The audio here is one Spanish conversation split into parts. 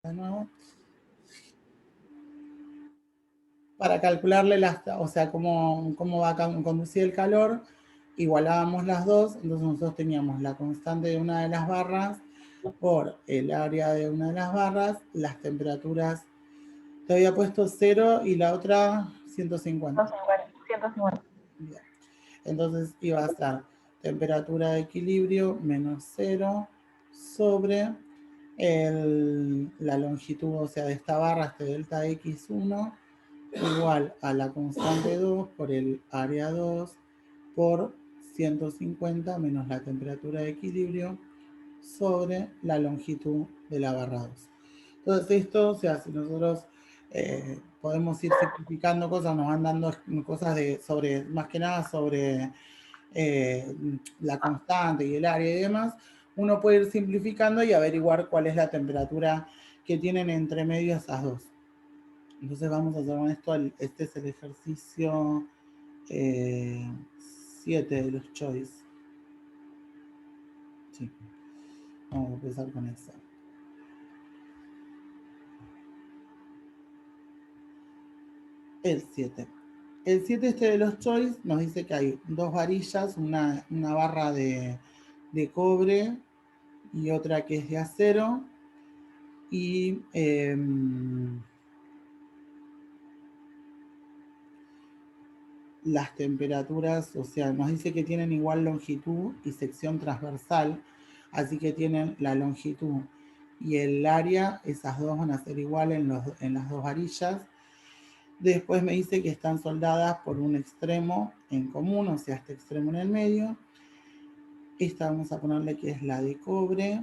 de nuevo. Para calcularle o sea, cómo va a conducir el calor, igualábamos las dos, entonces nosotros teníamos la constante de una de las barras por el área de una de las barras, las temperaturas, te había puesto 0 y la otra 150. 150. Bien. Entonces iba a estar temperatura de equilibrio menos 0 sobre la longitud, o sea, de esta barra, este delta x1, igual a la constante 2 por el área 2 por 150 menos la temperatura de equilibrio sobre la longitud de la barra 2. Entonces esto, o sea, si nosotros podemos ir simplificando cosas, nos van dando cosas sobre, más que nada sobre la constante y el área y demás, uno puede ir simplificando y averiguar cuál es la temperatura que tienen entre medio esas dos. Entonces vamos a hacer con esto, este es el ejercicio 7 de los choice. Sí, vamos a empezar con eso. El 7. El 7 este de los choice nos dice que hay dos varillas, una barra de cobre y otra que es de acero. Y las temperaturas, o sea, nos dice que tienen igual longitud y sección transversal, así que tienen la longitud y el área, esas dos van a ser igual en las dos varillas. Después me dice que están soldadas por un extremo en común, o sea, este extremo en el medio. Esta vamos a ponerle que es la de cobre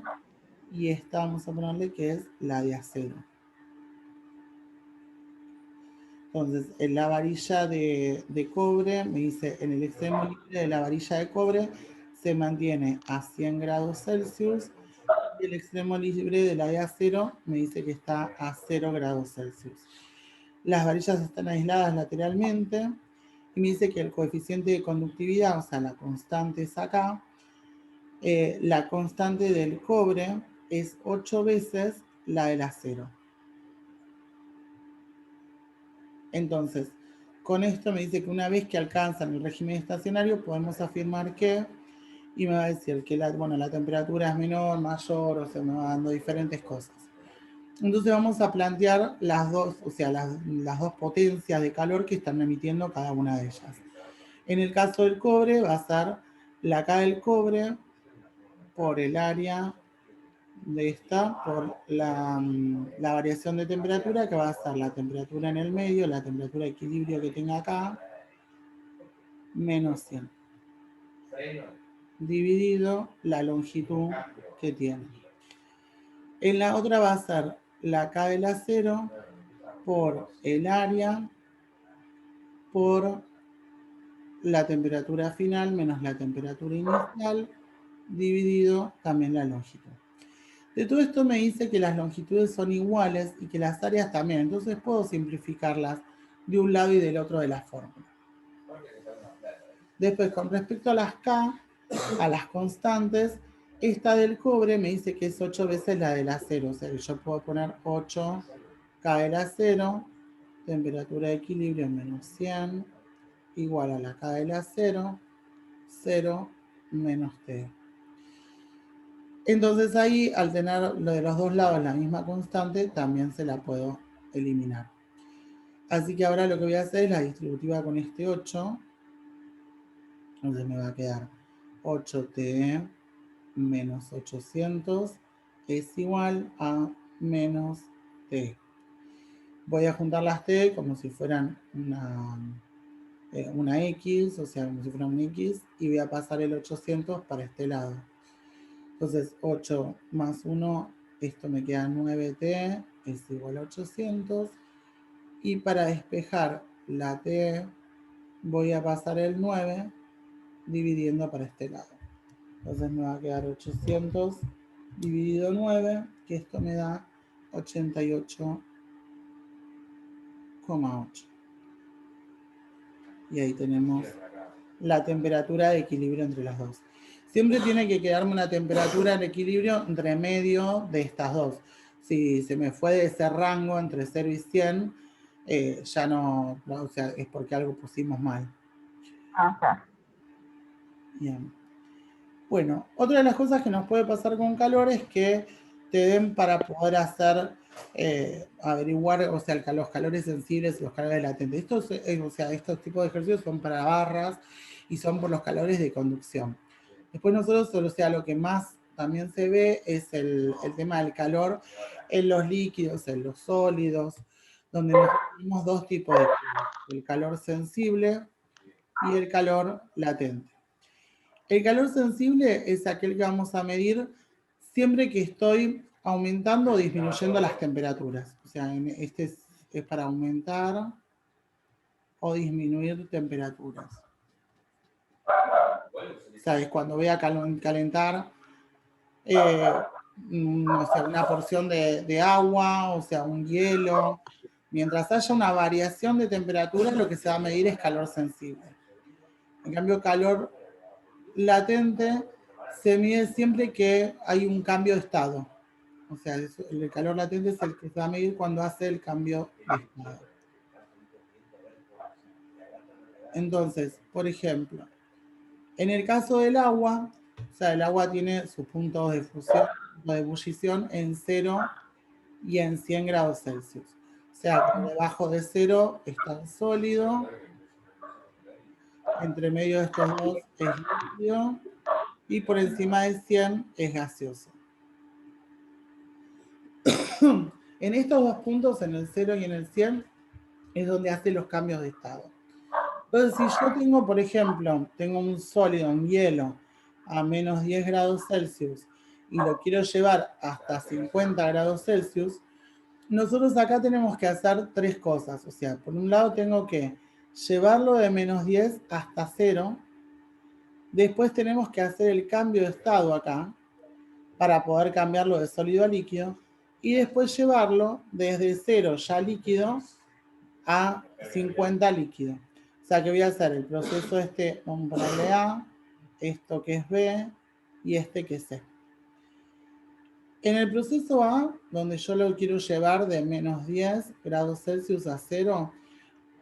y esta vamos a ponerle que es la de acero. Entonces, en la varilla de cobre, me dice, en el extremo libre de la varilla de cobre se mantiene a 100 grados Celsius y el extremo libre de la de acero me dice que está a 0 grados Celsius. Las varillas están aisladas lateralmente y me dice que el coeficiente de conductividad, o sea, la constante es acá, la constante del cobre es 8 veces la del acero. Entonces, con esto me dice que una vez que alcanzan el régimen estacionario, podemos afirmar que, y me va a decir que la temperatura es menor, mayor, o sea, me va dando diferentes cosas. Entonces vamos a plantear las dos, o sea, las dos potencias de calor que están emitiendo cada una de ellas. En el caso del cobre va a ser la K del cobre por el área de esta, por la variación de temperatura, que va a ser la temperatura en el medio, la temperatura de equilibrio que tenga acá, menos 100, dividido la longitud que tiene. En la otra va a ser la K del acero por el área por la temperatura final menos la temperatura inicial, dividido también la longitud. De todo esto me dice que las longitudes son iguales y que las áreas también, entonces puedo simplificarlas de un lado y del otro de la fórmula. Después, con respecto a las K, a las constantes, esta del cobre me dice que es 8 veces la del acero, o sea que yo puedo poner 8 K del acero, temperatura de equilibrio menos 100, igual a la K del acero, 0 menos T. Entonces ahí, al tener lo de los dos lados la misma constante, también se la puedo eliminar. Así que ahora lo que voy a hacer es la distributiva con este 8. Entonces me va a quedar 8T menos 800 es igual a menos T. Voy a juntar las T como si fueran una X, o sea, como si fuera un X, y voy a pasar el 800 para este lado. Entonces 8 más 1, esto me queda 9T, es igual a 800. Y para despejar la T, voy a pasar el 9 dividiendo para este lado. Entonces me va a quedar 800 dividido 9, que esto me da 88,8. Y ahí tenemos la temperatura de equilibrio entre las dos. Siempre tiene que quedarme una temperatura de equilibrio entre medio de estas dos. Si se me fue de ese rango entre 0 y 100, ya no, o sea, es porque algo pusimos mal. Ajá. Bien. Bueno, otra de las cosas que nos puede pasar con calor es que te den para poder hacer, averiguar, o sea, los calores sensibles y los calores latentes. O sea, estos tipos de ejercicios son para barras y son por los calores de conducción. Después nosotros, o sea, lo que más también se ve es el tema del calor en los líquidos, en los sólidos, donde nosotros tenemos dos tipos de calor, el calor sensible y el calor latente. El calor sensible es aquel que vamos a medir siempre que estoy aumentando o disminuyendo las temperaturas. O sea, este es para aumentar o disminuir temperaturas. ¿Sabes? Cuando voy a calentar, no sé, una porción de agua, o sea, un hielo. Mientras haya una variación de temperatura, lo que se va a medir es calor sensible. En cambio, calor latente se mide siempre que hay un cambio de estado. O sea, el calor latente es el que se va a medir cuando hace el cambio de estado. Entonces, por ejemplo, en el caso del agua, o sea, el agua tiene sus puntos de fusión o de ebullición en 0 y en 100 grados Celsius. O sea, que debajo de 0 está sólido, entre medio de estos dos es líquido y por encima de 100 es gaseoso. En estos dos puntos, en el 0 y en el 100, es donde hace los cambios de estado. Entonces, si yo tengo, por ejemplo, tengo un sólido, un hielo, a menos 10 grados Celsius y lo quiero llevar hasta 50 grados Celsius, nosotros acá tenemos que hacer tres cosas. O sea, por un lado tengo que llevarlo de menos 10 hasta 0. Después tenemos que hacer el cambio de estado acá para poder cambiarlo de sólido a líquido. Y después llevarlo desde 0 ya líquido a 50 líquido. O sea que voy a hacer el proceso este, vamos a ponerle A, esto que es B y este que es C. En el proceso A, donde yo lo quiero llevar de menos 10 grados Celsius a 0,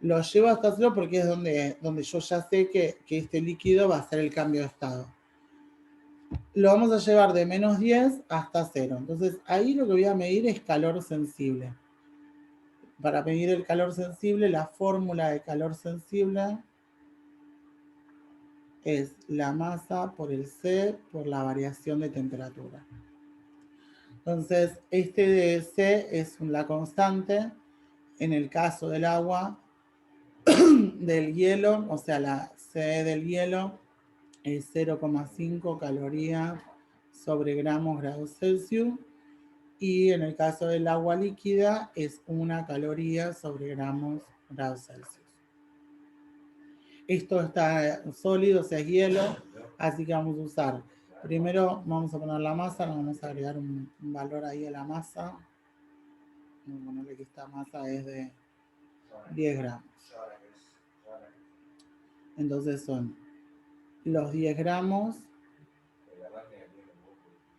lo llevo hasta 0 porque es donde yo ya sé que este líquido va a hacer el cambio de estado. Lo vamos a llevar de menos 10 hasta 0. Entonces ahí lo que voy a medir es calor sensible. Para medir el calor sensible, la fórmula de calor sensible es la masa por el C por la variación de temperatura. Entonces, este de C es la constante. En el caso del agua, del hielo, o sea, la C del hielo es 0,5 calorías sobre gramos grados Celsius. Y en el caso del agua líquida es 1 caloría sobre gramos grados Celsius. Esto está sólido, o sea, es hielo, así que vamos a usar. Primero vamos a poner la masa, le vamos a agregar un valor ahí a la masa. Vamos a ponerle que esta masa es de 10 gramos. Entonces son los 10 gramos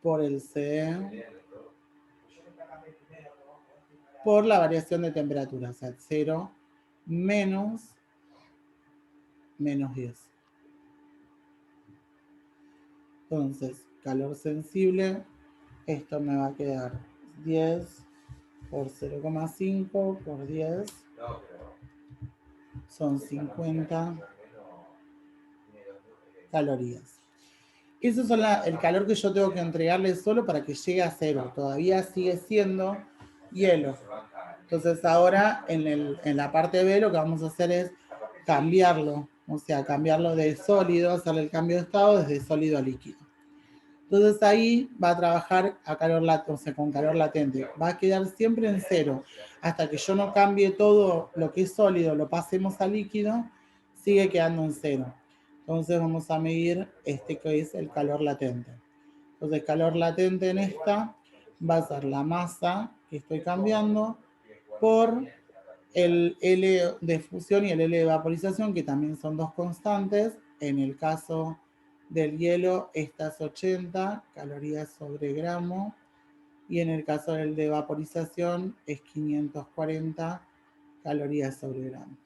por el C por la variación de temperatura, o sea, 0 menos 10. Entonces, calor sensible, esto me va a quedar 10 por 0,5 por 10 son 50 calorías. Eso es el calor que yo tengo que entregarle solo para que llegue a 0. Todavía sigue siendo hielo. Entonces ahora en la parte B lo que vamos a hacer es cambiarlo. O sea, cambiarlo de sólido, hacerle el cambio de estado desde sólido a líquido. Entonces ahí va a trabajar a calor o sea, con calor latente. Va a quedar siempre en 0. Hasta que yo no cambie todo lo que es sólido, lo pasemos a líquido, sigue quedando en 0. Entonces vamos a medir este que es el calor latente. Entonces calor latente en esta va a ser la masa que estoy cambiando por el L de fusión y el L de vaporización, que también son dos constantes. En el caso del hielo, esta es 80 calorías sobre gramo y en el caso del de vaporización es 540 calorías sobre gramos.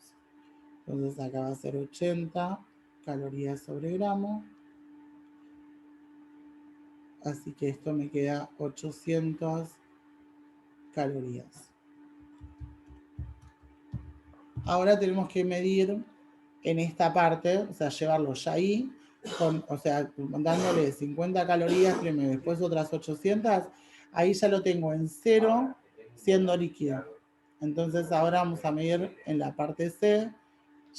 Entonces acá va a ser 80 calorías sobre gramo. Así que esto me queda 800 calorías. Ahora tenemos que medir en esta parte, o sea, llevarlo ya ahí, o sea, dándole 50 calorías primero, después otras 800, ahí ya lo tengo en cero, siendo líquido. Entonces ahora vamos a medir en la parte C,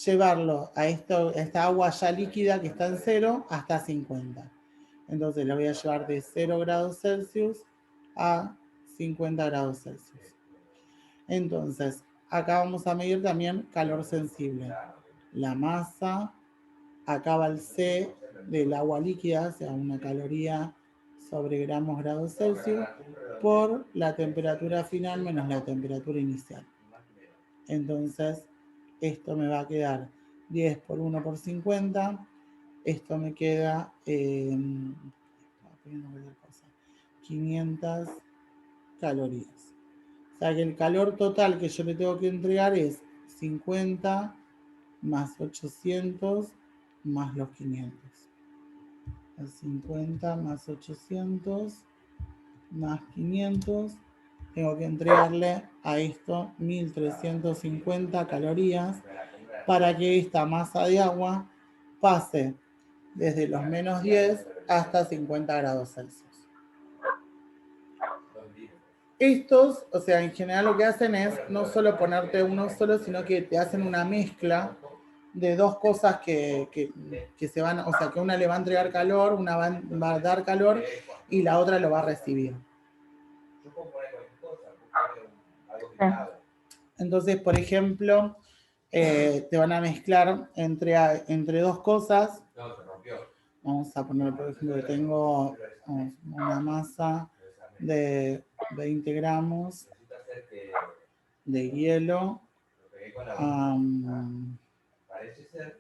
llevarlo a esta agua ya líquida que está en cero hasta 50. Entonces lo voy a llevar de 0 grados Celsius a 50 grados Celsius. Entonces, acá vamos a medir también calor sensible. La masa, acá va el C del agua líquida, o sea, una caloría sobre gramos grados Celsius, por la temperatura final menos la temperatura inicial. Entonces, esto me va a quedar 10 por 1 por 50. Esto me queda 500 calorías. O sea que el calor total que yo le tengo que entregar es 50 más 800 más los 500. 50 más 800 más 500. Tengo que entregarle a esto 1350 calorías para que esta masa de agua pase desde los menos 10 hasta 50 grados Celsius. Estos, o sea, en general lo que hacen es no solo ponerte uno solo, sino que te hacen una mezcla de dos cosas que se van, o sea, que una le va a entregar calor, una va a dar calor y la otra lo va a recibir. Entonces, por ejemplo, te van a mezclar entre dos cosas. Vamos a poner, por ejemplo, que tengo una masa de 20 gramos de hielo.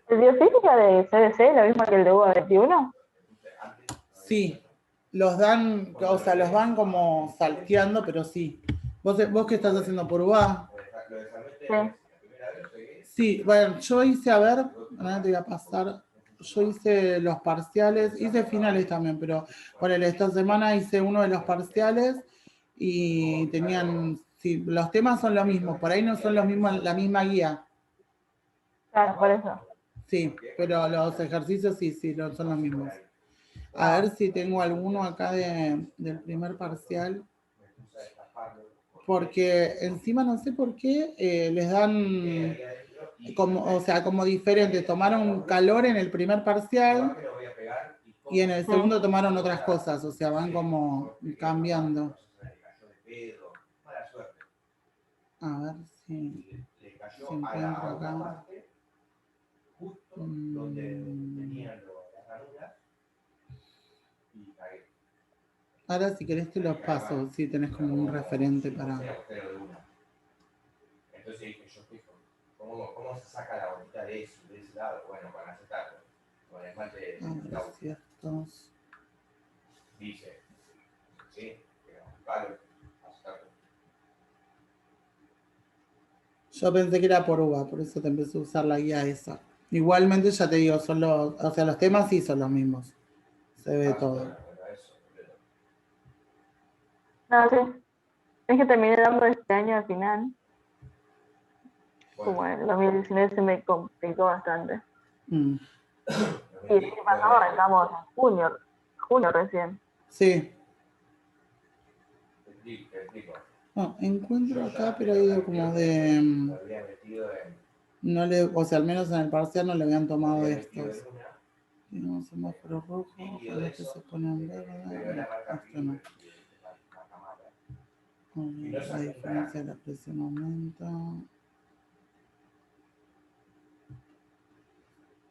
¿El biofísica de CDC es lo mismo que el de UVA 21? Sí, los dan, o sea, los van como salteando, pero sí. ¿Vos qué estás haciendo por UVA? Sí. Sí, bueno, yo hice, a ver, ahora te voy a pasar. Yo hice los parciales, hice finales también, pero por esta semana hice uno de los parciales y tenían, sí, los temas son los mismos, por ahí no son los mismos, la misma guía. Claro, por eso. Sí, pero los ejercicios sí, son los mismos. A ver si tengo alguno acá del primer parcial. Porque encima no sé por qué les dan como, o sea, como diferente. Tomaron calor en el primer parcial y en el segundo tomaron otras cosas. O sea, van como cambiando. A ver si encuentro acá. Ahora si querés te los paso, si tenés como un referente para... Entonces yo fijo, ¿cómo se saca la bolita de ese lado? Bueno, para aceptarlo. Con el esmalte de estos... Dice, sí, pero vale, aceptarlo. Yo pensé que era por uva, por eso te empecé a usar la guía esa. Igualmente ya te digo, son o sea, los temas sí son los mismos. Se ve todo. No, sí. Es que terminé dando este año al final. Como en el 2019 se me complicó bastante. Y el año pasado arrancamos en junio recién. Sí. No, encuentro acá, pero he ido como de... No le, o sea, al menos en el parcial no le habían tomado estos. Tenemos semáforo rojo, ojalá que se pone en verde. Esto no. La diferencia de la presión aumenta.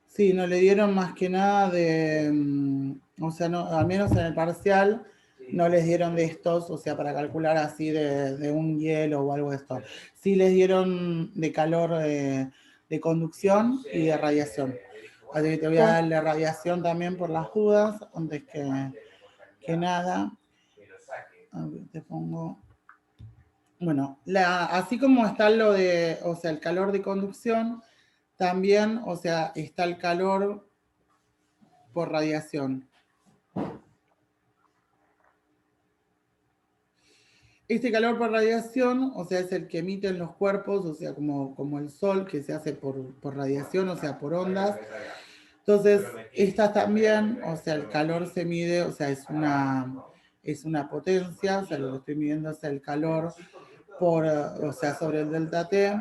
Sí, no le dieron más que nada de, o sea, no, al menos en el parcial no les dieron de estos, o sea, para calcular así de un hielo o algo de esto. Sí les dieron de calor de conducción y de radiación. Así que te voy a dar la radiación también por las dudas, antes que nada. A ver, te pongo... Bueno, así como está lo de, o sea, el calor de conducción, también, o sea, está el calor por radiación. Este calor por radiación, o sea, es el que emiten los cuerpos, o sea, como el sol, que se hace por radiación, o sea, por ondas. Entonces, estas también, o sea, el calor se mide, o sea, es una potencia, o sea, lo que estoy midiendo es el calor o sea, sobre el delta T.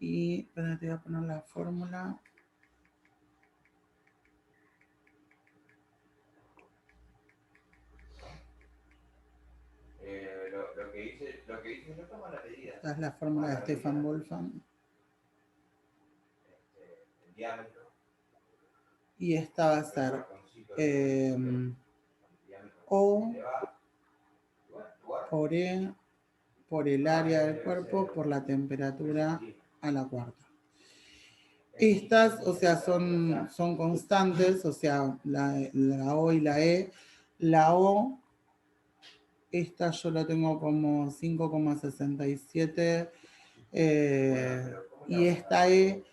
Y, espérate, te voy a poner la fórmula. Lo que dice no toma la medida. Esta es la fórmula de Stefan Wolfram. El diámetro. Y esta va a ser O por E por el área del cuerpo por la temperatura a la cuarta. Estas, o sea, son constantes, o sea, la O y la E. La O, esta yo la tengo como 5,67 y esta E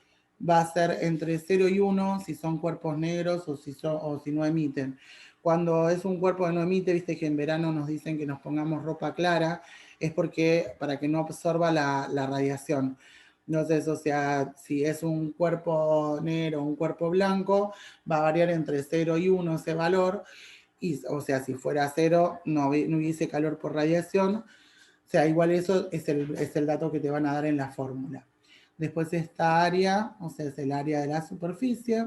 va a ser entre 0 y 1 si son cuerpos negros o si no emiten. Cuando es un cuerpo que no emite, viste que en verano nos dicen que nos pongamos ropa clara, es porque para que no absorba la radiación. Entonces, o sea, si es un cuerpo negro o un cuerpo blanco, va a variar entre 0 y 1 ese valor. Y, o sea, si fuera 0, no hubiese calor por radiación. O sea, igual eso es el dato que te van a dar en la fórmula. Después esta área, o sea, es el área de la superficie.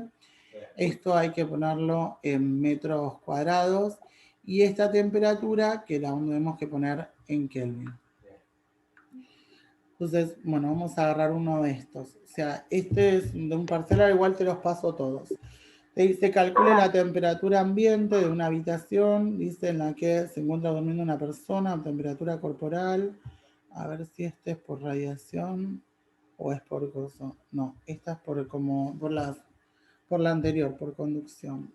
Esto hay que ponerlo en metros cuadrados. Y esta temperatura que la tenemos que poner en Kelvin. Entonces, bueno, vamos a agarrar uno de estos. O sea, este es de un parcial, igual te los paso todos. Te dice, calcule la temperatura ambiente de una habitación, dice en la que se encuentra durmiendo una persona, temperatura corporal. A ver si este es por radiación o es por cosa. No, esta es por la anterior, por conducción.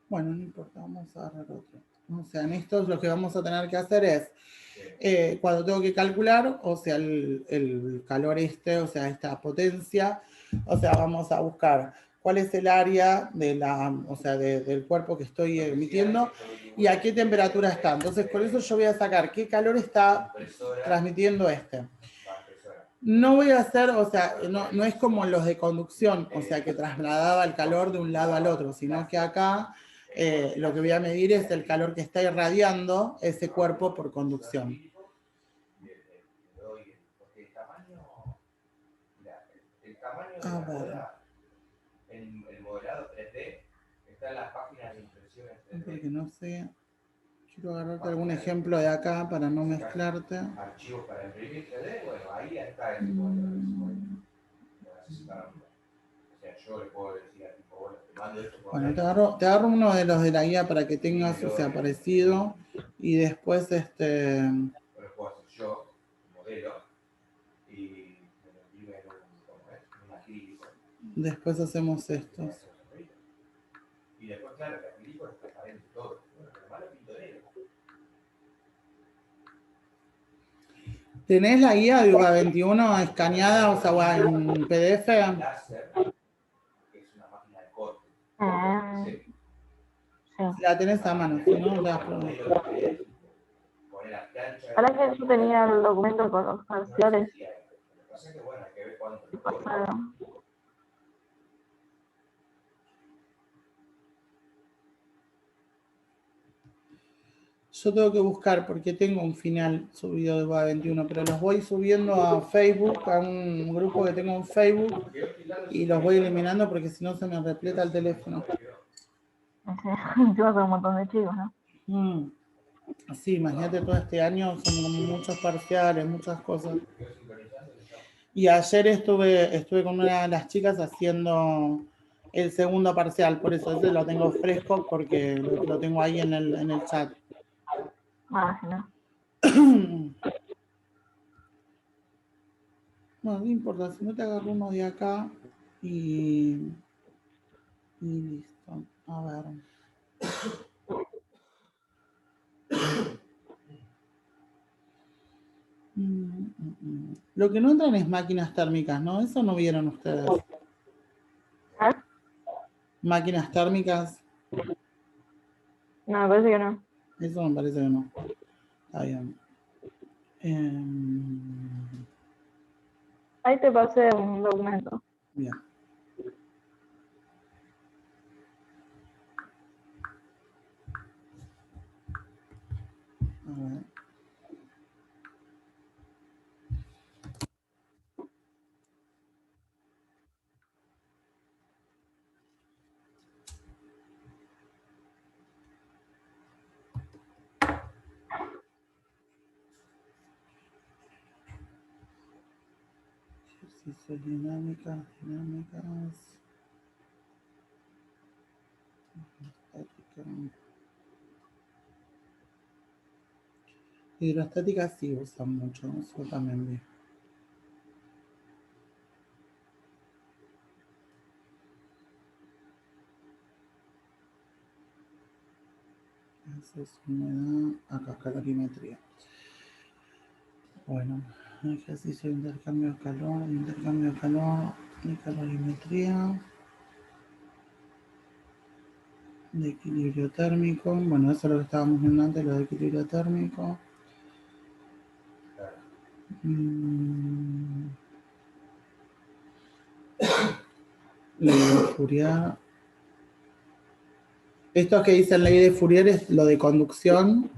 Bueno, no importa, vamos a agarrar otro. O sea, en esto lo que vamos a tener que hacer es, cuando tengo que calcular, o sea, el calor o sea, esta potencia, o sea, vamos a buscar cuál es el área o sea, del cuerpo que estoy emitiendo y a qué temperatura está. Entonces, con eso yo voy a sacar qué calor está transmitiendo este. No voy a hacer, o sea, no es como los de conducción, o sea, que trasladaba el calor de un lado al otro, sino que acá lo que voy a medir es el calor que está irradiando ese cuerpo por conducción. A ver. El modelado 3D está en las páginas de impresiones 3D. Porque no sé. Quiero agarrarte algún ejemplo de acá para no mezclarte. Archivos para imprimir 3D, bueno, ahí está ese modelo. O sea, yo le puedo decir a tipo, bueno, te mando esto. Bueno, te agarro uno de los de la guía para que tengas, o sea, parecido. Y después Lo puedo hacer yo, modelo, y me lo imprime en un acrílico. Después hacemos estos. Y después, claro, el acrílico es transparente todo. Bueno, pero malo pinto negro. ¿Tenés la guía de UBA 21 escaneada, o sea, en PDF? Láser, que es una máquina de corte. Sí. La tenés a mano, si no, la Ahora que yo tenía el documento con los parciales. Yo tengo que buscar porque tengo un final subido de UBA 21, pero los voy subiendo a Facebook, a un grupo que tengo en Facebook, y los voy eliminando porque si no se me repleta el teléfono. Yo soy un montón de chicos, ¿no? Sí, imagínate todo este año, son como muchos parciales, muchas cosas. Y ayer estuve con una de las chicas haciendo el segundo parcial, por eso ese lo tengo fresco porque lo tengo ahí en el chat. Ah, sí, no. No, no importa, si no te agarro uno de acá y listo. A ver. Lo que no entran es máquinas térmicas, ¿no? Eso no vieron ustedes. ¿Eh? Máquinas térmicas, No, me parece que no. eso me parece que no. Está bien. Ahí te pasé un documento. Bien. A ver. Ejercicios dinámicas. Estática. Hidrostática sí usan mucho, eso también vi. Eso es humedad, acá calorimetría. Bueno, ejercicio de intercambio de calor y calorimetría. De equilibrio térmico. Bueno, eso es lo que estábamos viendo antes, lo de equilibrio térmico. Ley de Fourier. Esto que dice ley de Fourier es lo de conducción.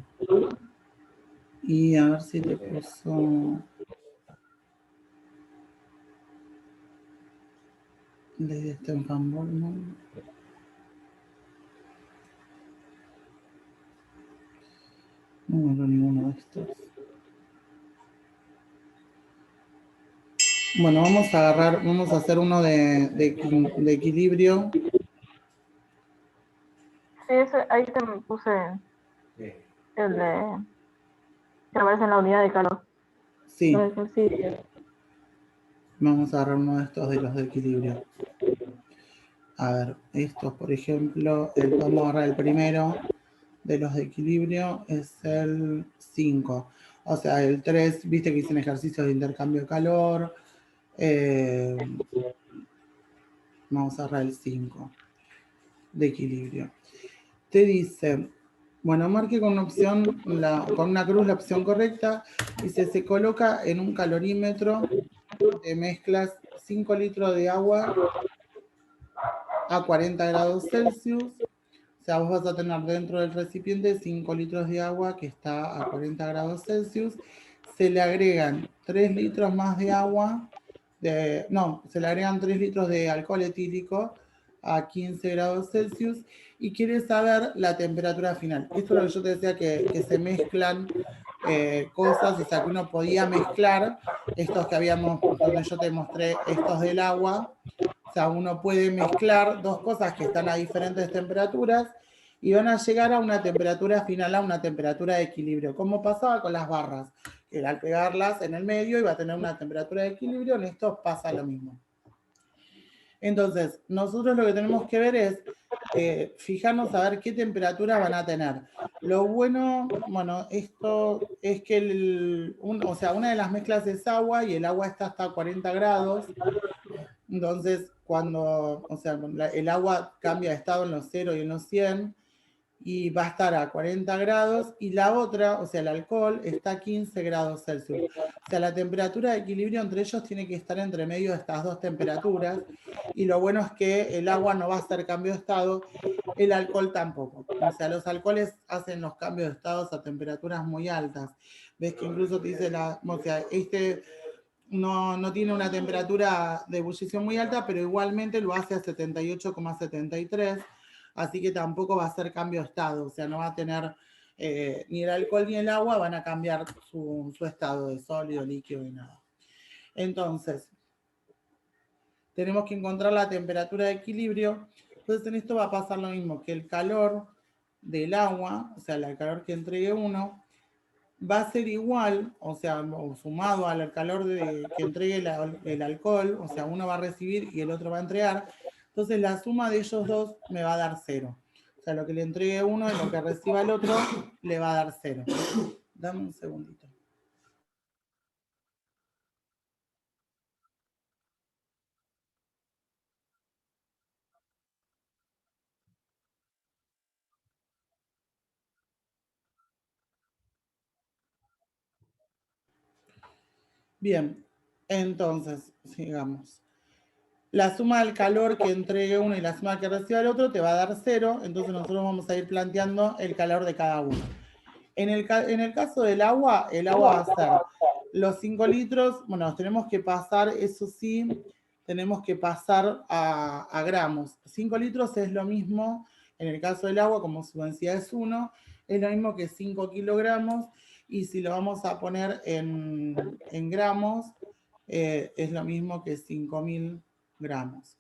Y a ver si te puso... Ley de Stefan-Boltzmann. No encuentro ninguno de estos. Bueno, vamos a hacer uno de equilibrio. Sí, ahí te puse el de... que aparece en la unidad de calor. Sí. Los ejercicios. Vamos a agarrar uno de estos de los de equilibrio. A ver, estos, por ejemplo, vamos a agarrar el primero de los de equilibrio, es el 5. O sea, el 3, viste que dicen ejercicios de intercambio de calor. Vamos a agarrar el 5 de equilibrio. Te dice, bueno, marque con una opción, con una cruz la opción correcta, y se coloca en un calorímetro de mezclas 5 litros de agua a 40 grados Celsius. O sea, vos vas a tener dentro del recipiente 5 litros de agua que está a 40 grados Celsius. Se le agregan 3 litros más de agua, se le agregan 3 litros de alcohol etílico a 15 grados Celsius y quiere saber la temperatura final. Esto es lo que yo te decía que se mezclan cosas, o sea, que uno podía mezclar estos que habíamos, donde yo te mostré estos del agua. O sea, uno puede mezclar dos cosas que están a diferentes temperaturas y van a llegar a una temperatura final, a una temperatura de equilibrio, como pasaba con las barras, que al pegarlas en el medio iba a tener una temperatura de equilibrio. En esto pasa lo mismo. Entonces, nosotros lo que tenemos que ver es fijarnos a ver qué temperatura van a tener. Lo bueno, esto es que o sea, una de las mezclas es agua y el agua está hasta 40 grados. Entonces, o sea, el agua cambia de estado en los 0 y en los 100 y va a estar a 40 grados y la otra, o sea, el alcohol, está a 15 grados Celsius. O sea, la temperatura de equilibrio entre ellos tiene que estar entre medio de estas dos temperaturas y lo bueno es que el agua no va a hacer cambio de estado, el alcohol tampoco. O sea, los alcoholes hacen los cambios de estados a temperaturas muy altas. Ves que incluso te dice o sea, no tiene una temperatura de ebullición muy alta, pero igualmente lo hace a 78,73, así que tampoco va a hacer cambio de estado, o sea, no va a tener ni el alcohol ni el agua van a cambiar su estado de sólido, líquido y nada. Entonces, tenemos que encontrar la temperatura de equilibrio. Entonces, en esto va a pasar lo mismo, que el calor del agua, o sea, el calor que entregue uno, va a ser igual, o sea, o sumado al calor que entregue el alcohol, o sea, uno va a recibir y el otro va a entregar, entonces la suma de ellos dos me va a dar 0. O sea, lo que le entregue uno y lo que reciba el otro le va a dar 0. Dame un segundito. Bien, entonces, sigamos. La suma del calor que entregue uno y la suma que reciba el otro te va a dar 0, entonces nosotros vamos a ir planteando el calor de cada uno. En el caso del agua, el agua va a ser los 5 litros, bueno, tenemos que pasar, eso sí, tenemos que pasar a gramos. 5 litros es lo mismo, en el caso del agua, como su densidad es 1, es lo mismo que 5 kilogramos, y si lo vamos a poner en gramos, es lo mismo que 5.000 gramos.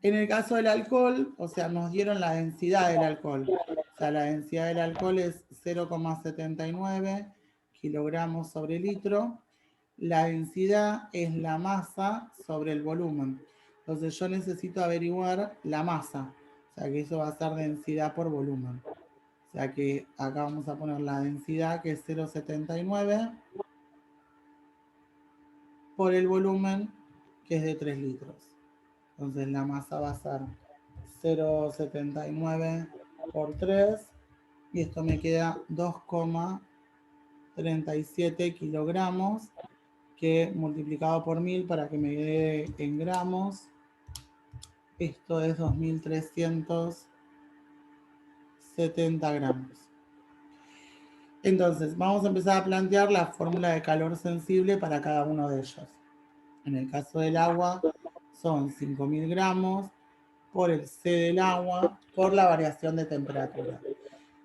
En el caso del alcohol, o sea, nos dieron la densidad del alcohol. O sea, la densidad del alcohol es 0,79 kilogramos sobre litro. La densidad es la masa sobre el volumen. Entonces yo necesito averiguar la masa. O sea, que eso va a ser densidad por volumen. O sea que acá vamos a poner la densidad, que es 0,79 por el volumen, que es de 3 litros. Entonces la masa va a ser 0,79 por 3 y esto me queda 2,37 kilogramos, que multiplicado por 1000 para que me quede en gramos, esto es 2370 gramos. Entonces vamos a empezar a plantear la fórmula de calor sensible para cada uno de ellos. En el caso del agua son 5000 gramos por el C del agua por la variación de temperatura.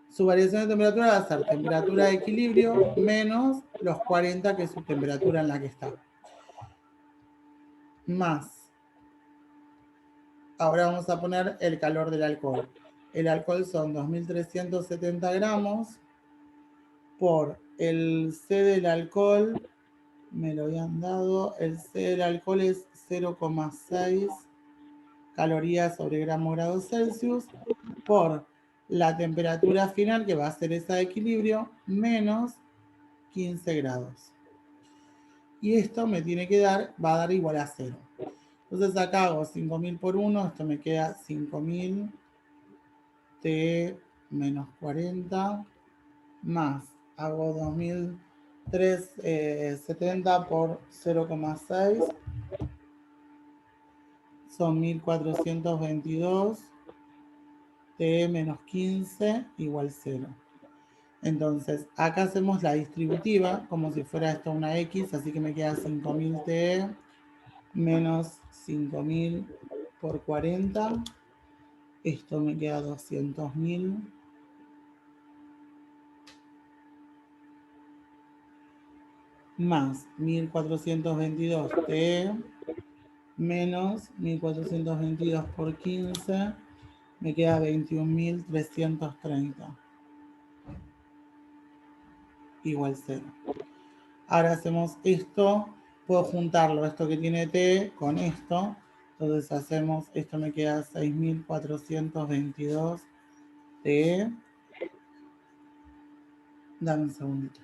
Su variación de temperatura va a ser temperatura de equilibrio menos los 40, que es su temperatura en la que está. Más. Ahora vamos a poner el calor del alcohol. El alcohol son 2370 gramos por el C del alcohol, me lo habían dado, el C del alcohol es 0,6 calorías sobre grado Celsius por la temperatura final, que va a ser esa de equilibrio, menos 15 grados. Y esto me tiene que dar, va a dar igual a 0. Entonces acá hago 5000 por 1, esto me queda 5000 T menos 40, más hago 2370 por 0,6, son 1422, T menos 15 igual 0. Entonces, acá hacemos la distributiva, como si fuera esto una X, así que me queda 5000 TE menos 5000 por 40. Esto me queda 200.000 más 1422 TE menos 1422 por 15, me queda 21.330. Igual 0. Ahora hacemos esto, puedo juntarlo, esto que tiene T con esto, entonces hacemos, esto me queda 6.422 T. Dame un segundito.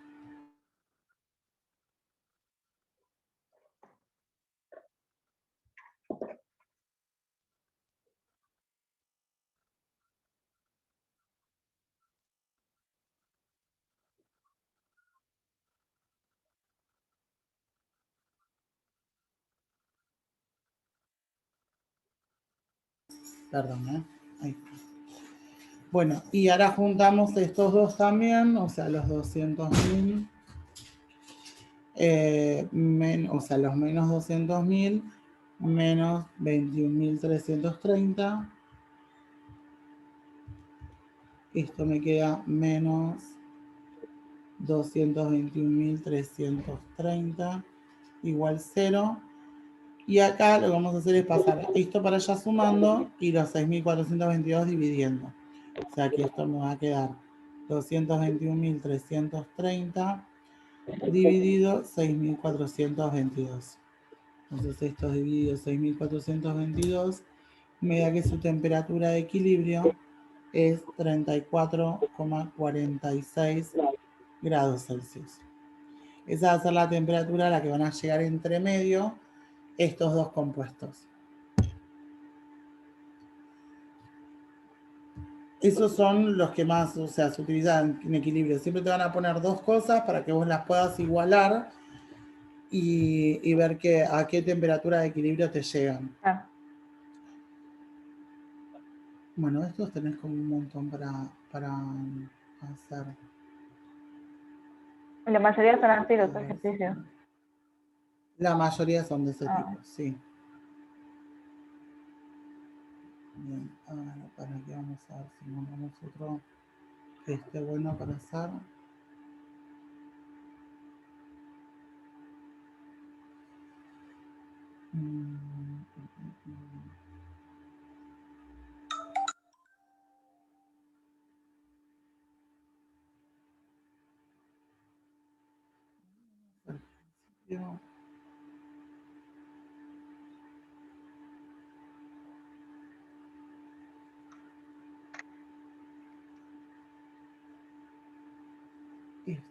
Perdón, ahí. Bueno, y ahora juntamos estos dos también, o sea, los 200.000, o sea, los menos 200.000 menos 21.330. Esto me queda menos 221.330 igual 0. Y acá lo que vamos a hacer es pasar esto para allá sumando y los 6.422 dividiendo. O sea que esto me va a quedar 221.330 dividido 6.422. Entonces esto dividido 6.422 me da que su temperatura de equilibrio es 34,46 grados Celsius. Esa va a ser la temperatura a la que van a llegar entre medio estos dos compuestos. Esos son los que más, o sea, se utilizan en equilibrio. Siempre te van a poner dos cosas para que vos las puedas igualar y ver a qué temperatura de equilibrio te llegan. Ah. Bueno, estos tenés como un montón para hacer. La mayoría son así los ejercicios. La mayoría son de ese tipo, sí. Bien, ahora para que vamos a ver si encontramos otro que esté bueno para hacer.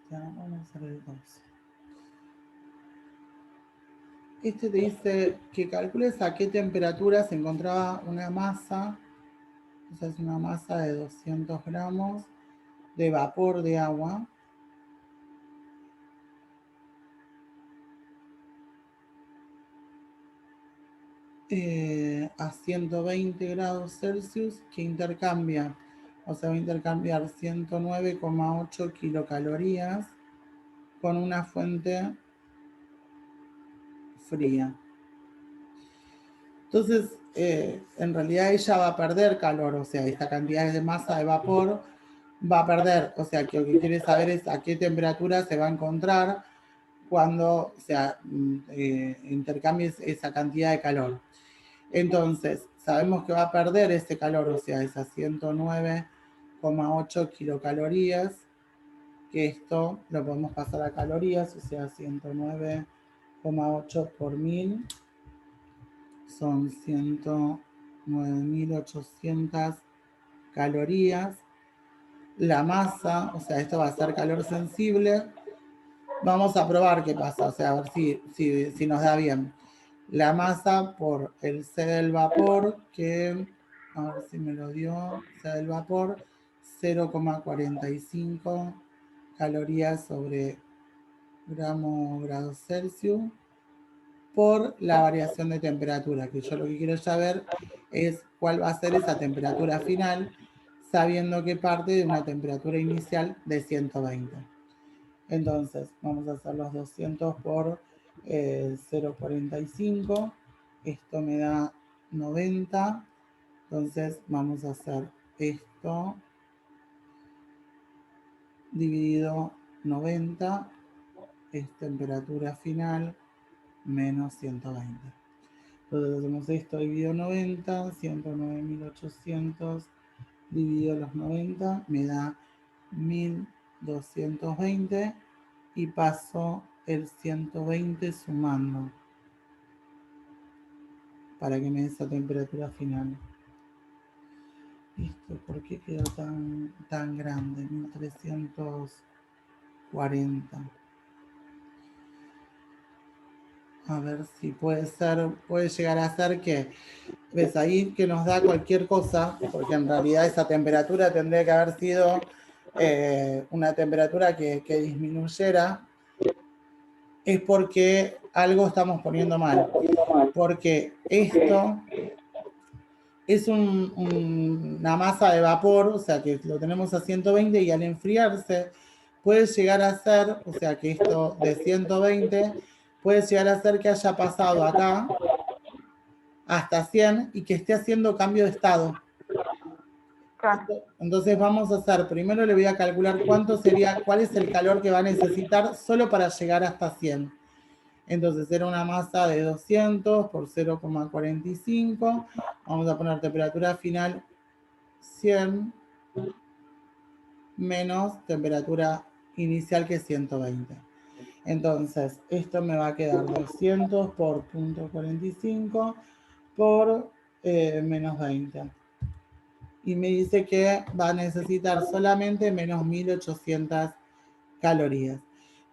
Vamos a hacer el 2. Este te dice que calcules a qué temperatura se encontraba una masa. Esa es una masa de 200 gramos de vapor de agua. A 120 grados Celsius, que intercambia, o sea, va a intercambiar 109,8 kilocalorías con una fuente fría. Entonces, en realidad ella va a perder calor, o sea, esta cantidad de masa de vapor va a perder, o sea, que lo que quiere saber es a qué temperatura se va a encontrar cuando, o sea, intercambies esa cantidad de calor. Entonces, sabemos que va a perder ese calor, o sea, esas 109,8 kilocalorías, que esto lo podemos pasar a calorías, o sea, 109,8 por 1000 son 109.800 calorías. La masa, o sea, esto va a ser calor sensible. Vamos a probar qué pasa, o sea, a ver si nos da bien. La masa por el C del vapor, que, a ver si me lo dio, C del vapor, 0,45 calorías sobre grado Celsius, por la variación de temperatura, que yo lo que quiero saber es cuál va a ser esa temperatura final, sabiendo que parte de una temperatura inicial de 120. Entonces, vamos a hacer los 200 por 0,45. Esto me da 90. Entonces, vamos a hacer esto dividido 90. Es temperatura final menos 120. Entonces, hacemos esto dividido 90. 109.800 dividido los 90. Me da 1220. Y paso el 120 sumando para que me dé esa temperatura final. Listo, ¿por qué quedó tan grande? 1340. A ver si puede llegar a ser que, ves ahí que nos da cualquier cosa, porque en realidad esa temperatura tendría que haber sido una temperatura que disminuyera. Es porque algo estamos poniendo mal. Porque esto es una masa de vapor, o sea que lo tenemos a 120 y al enfriarse puede llegar a ser, o sea que esto de 120 puede llegar a ser que haya pasado acá hasta 100 y que esté haciendo cambio de estado. Entonces vamos a hacer, primero le voy a calcular cuál es el calor que va a necesitar solo para llegar hasta 100. Entonces era una masa de 200 por 0,45. Vamos a poner temperatura final 100. menos temperatura inicial que es 120. Entonces, esto me va a quedar 200 por 0.45 por menos 20. Y me dice que va a necesitar solamente menos 1800 calorías.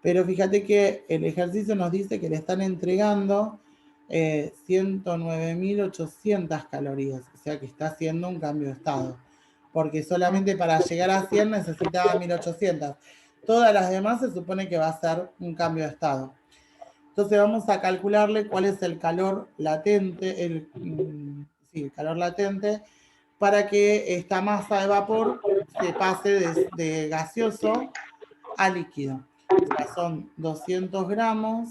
Pero fíjate que el ejercicio nos dice que le están entregando 109.800 calorías. O sea que está haciendo un cambio de estado. Porque solamente para llegar a 100 necesitaba 1800. Todas las demás se supone que va a ser un cambio de estado. Entonces vamos a calcularle cuál es el calor latente, el calor latente, para que esta masa de vapor se pase de gaseoso a líquido. O sea, son 200 gramos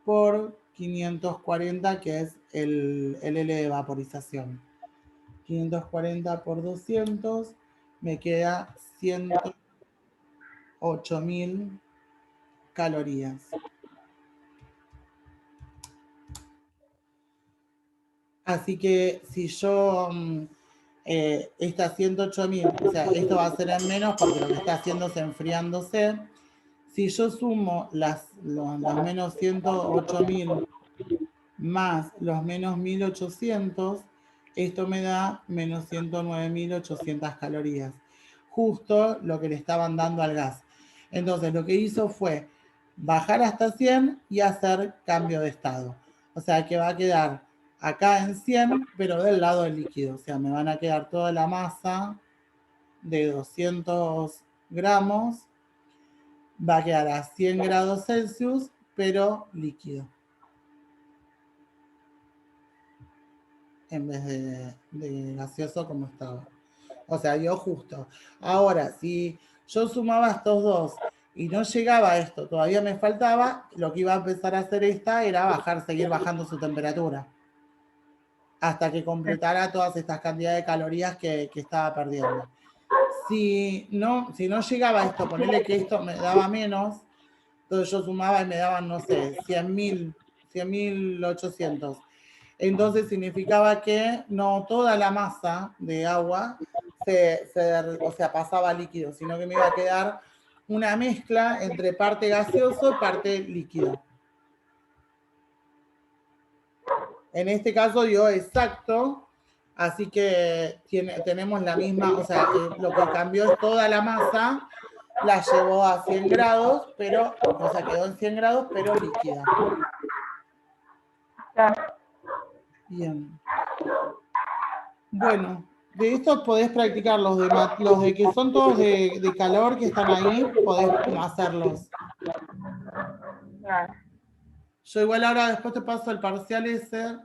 por 540, que es el L de vaporización. 540 por 200 me queda 108.000 calorías. Así que si yo, estas 108.000, o sea, esto va a ser en menos porque lo que está haciendo es enfriándose. Si yo sumo los menos 108.000 más los menos 1.800, esto me da menos 109.800 calorías. Justo lo que le estaban dando al gas. Entonces lo que hizo fue bajar hasta 100 y hacer cambio de estado. O sea que va a quedar acá en 100, pero del lado del líquido. O sea, me van a quedar toda la masa de 200 gramos. Va a quedar a 100 grados Celsius, pero líquido. En vez de gaseoso como estaba. O sea, dio justo. Ahora, si yo sumaba estos dos y no llegaba a esto, todavía me faltaba, lo que iba a empezar a hacer esta era seguir bajando su temperatura. Hasta que completara todas estas cantidades de calorías que estaba perdiendo. Si no llegaba a esto, ponerle que esto me daba menos, entonces yo sumaba y me daban, no sé, 100.800. Entonces significaba que no toda la masa de agua pasaba a líquido, sino que me iba a quedar una mezcla entre parte gaseoso y parte líquido. En este caso dio exacto, así que tenemos la misma, o sea, lo que cambió es toda la masa, la llevó a 100 grados, pero, o sea, quedó en 100 grados, pero líquida. Bien. Bueno, de estos podés practicar los de que son todos de calor que están ahí, podés hacerlos. Yo igual ahora después te paso el parcial ese